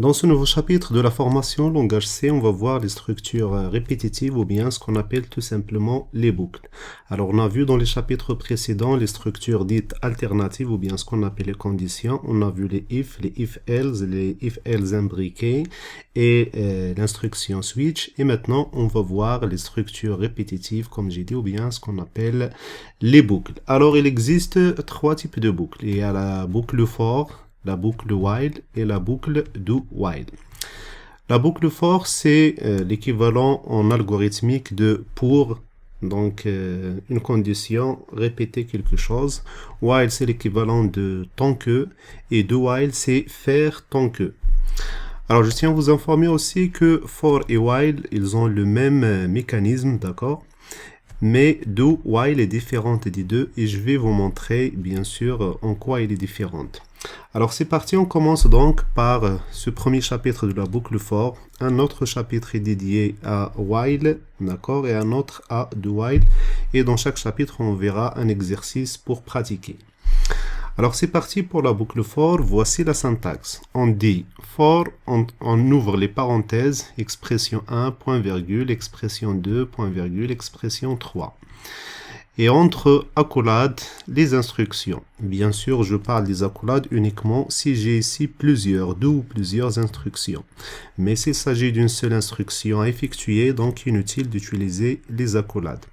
Dans ce nouveau chapitre de la formation langage C, on va voir les structures répétitives ou bien ce qu'on appelle tout simplement les boucles. Alors on a vu dans les chapitres précédents les structures dites alternatives ou bien ce qu'on appelle les conditions. On a vu les if-else, les if-else imbriqués et l'instruction switch. Et maintenant on va voir les structures répétitives comme j'ai dit ou bien ce qu'on appelle les boucles. Alors il existe trois types de boucles. Il y a la boucle for, la boucle while et la boucle do while. La boucle for, c'est l'équivalent en algorithmique de pour, donc une condition, répéter quelque chose. While, c'est l'équivalent de tant que, et do while, c'est faire tant que. Alors, je tiens à vous informer aussi que for et while, ils ont le même mécanisme, d'accord? Mais do while est différente des deux et je vais vous montrer bien sûr en quoi il est différente. Alors c'est parti, on commence donc par ce premier chapitre de la boucle for. Un autre chapitre est dédié à while, d'accord, et un autre à do while. Et dans chaque chapitre, on verra un exercice pour pratiquer. Alors c'est parti pour la boucle for, voici la syntaxe. On dit for, on ouvre les parenthèses, expression 1, point virgule, expression 2, point virgule, expression 3. Et entre accolades, les instructions. Bien sûr, je parle des accolades uniquement si j'ai ici deux ou plusieurs instructions. Mais s'il s'agit d'une seule instruction à effectuer, donc inutile d'utiliser les accolades.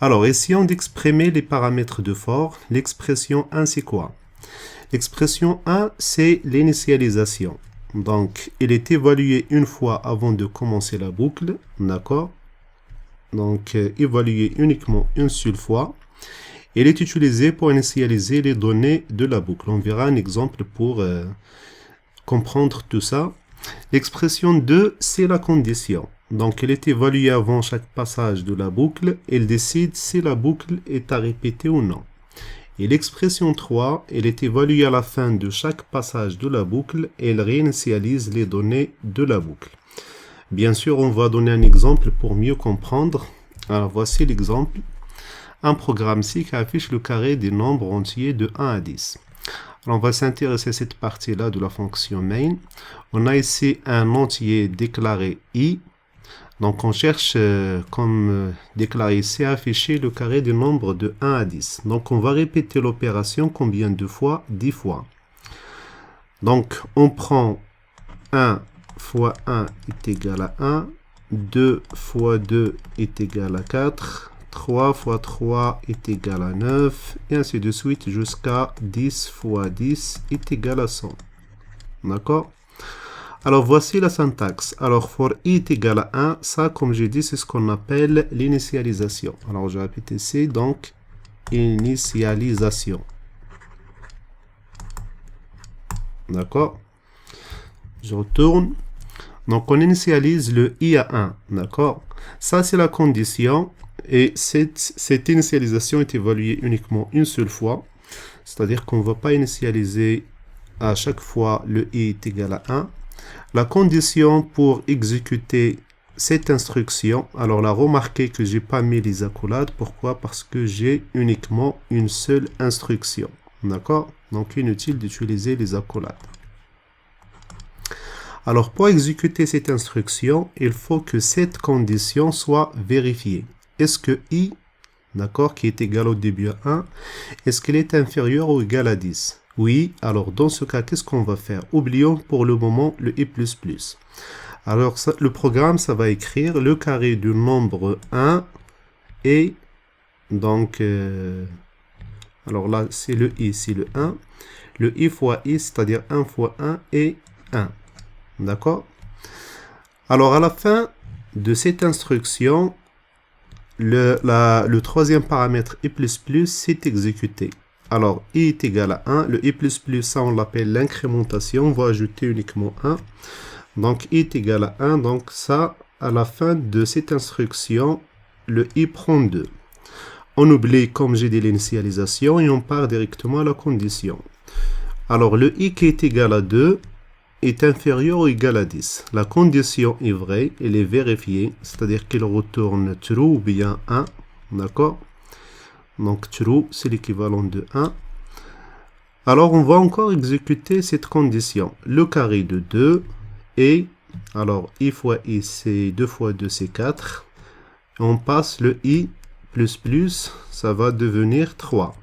Alors, essayons d'exprimer les paramètres de for. L'expression 1, c'est quoi? L'expression 1, c'est l'initialisation. Donc, il est évalué une fois avant de commencer la boucle, d'accord? Donc, évalué uniquement une seule fois. Il est utilisé pour initialiser les données de la boucle. On verra un exemple pour comprendre tout ça. L'expression 2, c'est la condition. Donc, elle est évaluée avant chaque passage de la boucle. Elle décide si la boucle est à répéter ou non. Et l'expression 3, elle est évaluée à la fin de chaque passage de la boucle et elle réinitialise les données de la boucle. Bien sûr, on va donner un exemple pour mieux comprendre. Alors, voici l'exemple. Un programme C qui affiche le carré des nombres entiers de 1 à 10. Alors, on va s'intéresser à cette partie-là de la fonction main. On a ici un entier déclaré I. Donc, on cherche comme déclaré ici à afficher le carré des nombres de 1 à 10. Donc, on va répéter l'opération combien de fois? 10 fois. Donc, on prend 1 fois 1 est égal à 1, 2 fois 2 est égal à 4, 3 fois 3 est égal à 9, et ainsi de suite jusqu'à 10 fois 10 est égal à 100. D'accord? Alors, voici la syntaxe. Alors, for i est égal à 1, ça, comme j'ai dit, c'est ce qu'on appelle l'initialisation. Alors, je répète ici, donc, initialisation. D'accord? Je retourne. Donc, on initialise le i à 1. D'accord? Ça, c'est la condition. Et cette initialisation est évaluée uniquement une seule fois. C'est-à-dire qu'on ne va pas initialiser à chaque fois le i est égal à 1. La condition pour exécuter cette instruction, alors là, remarquez que je n'ai pas mis les accolades. Pourquoi? Parce que j'ai uniquement une seule instruction. D'accord? Donc, inutile d'utiliser les accolades. Alors, pour exécuter cette instruction, il faut que cette condition soit vérifiée. Est-ce que i, d'accord, qui est égal au début à 1, est-ce qu'elle est inférieure ou égale à 10? Oui, alors dans ce cas, qu'est-ce qu'on va faire? Oublions pour le moment le i++. Alors, ça, le programme, ça va écrire le carré du nombre 1 et donc, alors là, c'est le i, c'est le 1. Le i fois i, c'est-à-dire 1 fois 1 et 1. D'accord? Alors, à la fin de cette instruction, le troisième paramètre i++, c'est exécuté. Alors, i est égal à 1. Le i++, ça, on l'appelle l'incrémentation. On va ajouter uniquement 1. Donc, i est égal à 1. Donc, ça, à la fin de cette instruction, le i prend 2. On oublie, comme j'ai dit, l'initialisation et on part directement à la condition. Alors, le i qui est égal à 2 est inférieur ou égal à 10. La condition est vraie, elle est vérifiée, c'est-à-dire qu'elle retourne true ou bien 1. D'accord? Donc, true, c'est l'équivalent de 1. Alors, on va encore exécuter cette condition. Le carré de 2 et, alors I fois I c'est 2 fois 2 c'est 4. On passe le I plus, ça va devenir 3.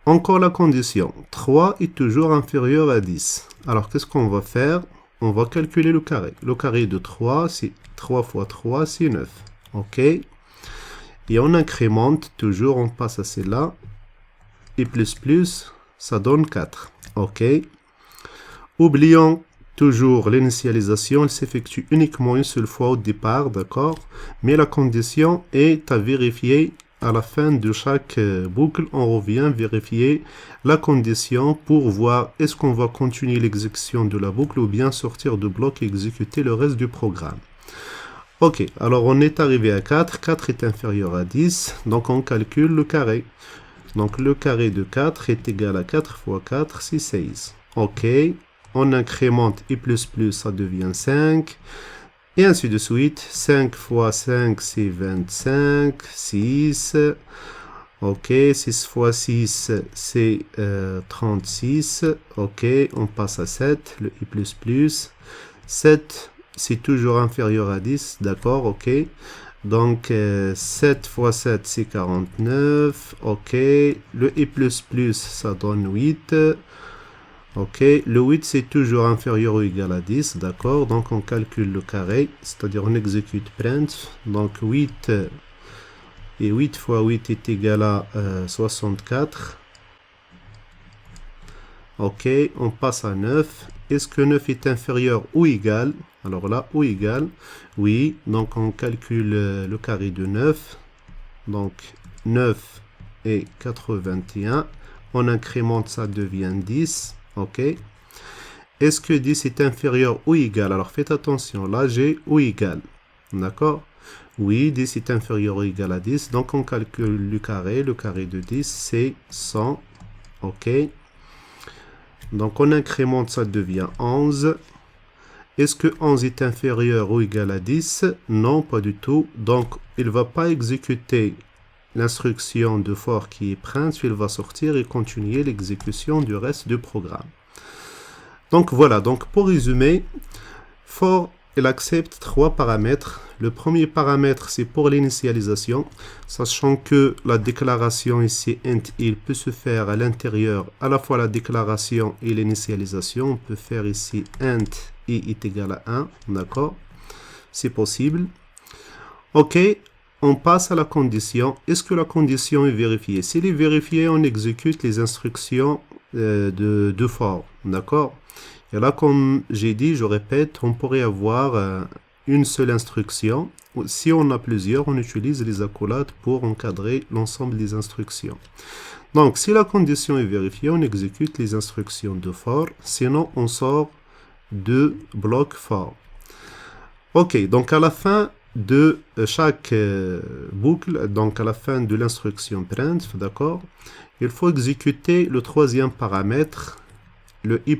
Encore la condition, 3 est toujours inférieur à 10. Alors qu'est-ce qu'on va faire? On va calculer le carré. Le carré de 3, c'est 3 fois 3, c'est 9. OK? Et on incrémente toujours, on passe à celle-là. Et plus, ça donne 4. OK? Oublions toujours l'initialisation, elle s'effectue uniquement une seule fois au départ, d'accord? Mais la condition est à vérifier à la fin de chaque boucle. On revient vérifier la condition pour voir est-ce qu'on va continuer l'exécution de la boucle ou bien sortir du bloc et exécuter le reste du programme. Ok, alors on est arrivé à 4. 4 est inférieur à 10, donc on calcule le carré. Donc le carré de 4 est égal à 4 fois 4, c'est 16. Ok, on incrémente I plus, ça devient 5. Et ainsi de suite. 5 fois 5, c'est 25. 6. Ok, 6 fois 6, c'est 36. Ok, on passe à 7, le I plus. 7, c'est toujours inférieur à 10, d'accord, ok. Donc, 7 fois 7, c'est 49. Ok, le I plus, ça donne 8. Ok, le 8 c'est toujours inférieur ou égal à 10, d'accord, donc on calcule le carré, c'est-à-dire on exécute print, donc 8 et 8 fois 8 est égal à 64. Ok, on passe à 9, est-ce que 9 est inférieur ou égal? Alors là, ou égal, oui, donc on calcule le carré de 9, donc 9 et 81, on incrémente, ça devient 10. Ok. Est-ce que 10 est inférieur ou égal? Alors faites attention, là j'ai ou égal. D'accord? Oui, 10 est inférieur ou égal à 10. Donc on calcule le carré. Le carré de 10 c'est 100. Ok. Donc on incrémente, ça devient 11. Est-ce que 11 est inférieur ou égal à 10? Non, pas du tout. Donc il ne va pas exécuter l'instruction de for qui est print, il va sortir et continuer l'exécution du reste du programme. Donc voilà, donc pour résumer, for il accepte 3 paramètres. Le premier paramètre c'est pour l'initialisation, sachant que la déclaration ici int il peut se faire à l'intérieur à la fois la déclaration et l'initialisation. On peut faire ici int i est égal à 1, d'accord, c'est possible. Ok. On passe à la condition. Est-ce que la condition est vérifiée? Si elle est vérifiée, on exécute les instructions de for. D'accord? Et là, comme j'ai dit, je répète, on pourrait avoir une seule instruction. Si on a plusieurs, on utilise les accolades pour encadrer l'ensemble des instructions. Donc, si la condition est vérifiée, on exécute les instructions de for. Sinon, on sort de bloc for. Ok, donc à la fin de chaque boucle, donc à la fin de l'instruction print, d'accord, il faut exécuter le troisième paramètre, le I++,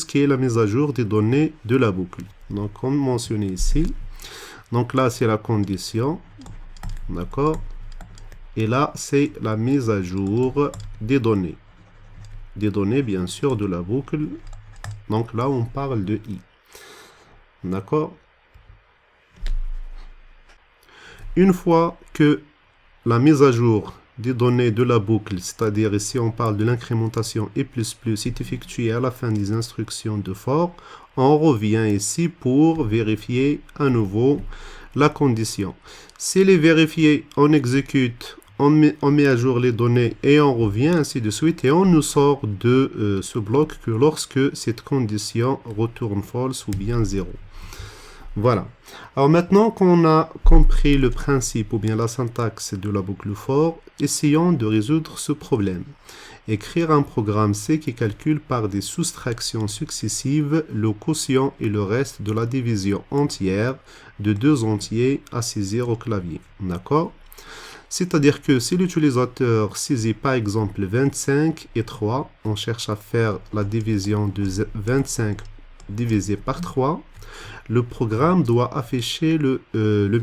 qui est la mise à jour des données de la boucle. Donc, comme mentionné ici, donc là, c'est la condition, d'accord, et là, c'est la mise à jour des données. Des données, bien sûr, de la boucle. Donc là, on parle de I. D'accord? Une fois que la mise à jour des données de la boucle, c'est-à-dire ici on parle de l'incrémentation I++, est effectuée à la fin des instructions de for, on revient ici pour vérifier à nouveau la condition. Si elle est vérifiée, on exécute, on met à jour les données et on revient ainsi de suite et on nous sort de ce bloc que lorsque cette condition retourne false ou bien 0. Voilà. Alors maintenant qu'on a compris le principe ou bien la syntaxe de la boucle for, essayons de résoudre ce problème. Écrire un programme C qui calcule par des soustractions successives le quotient et le reste de la division entière de deux entiers à saisir au clavier. D'accord? C'est-à-dire que si l'utilisateur saisit par exemple 25 et 3, on cherche à faire la division de 25 divisé par 3, le programme doit afficher le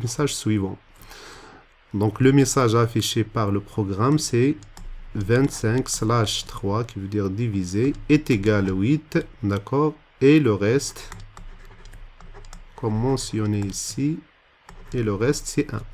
message suivant. Donc le message affiché par le programme c'est 25/3 qui veut dire divisé est égal à 8, d'accord, et le reste comme mentionné ici. Et le reste, c'est 1.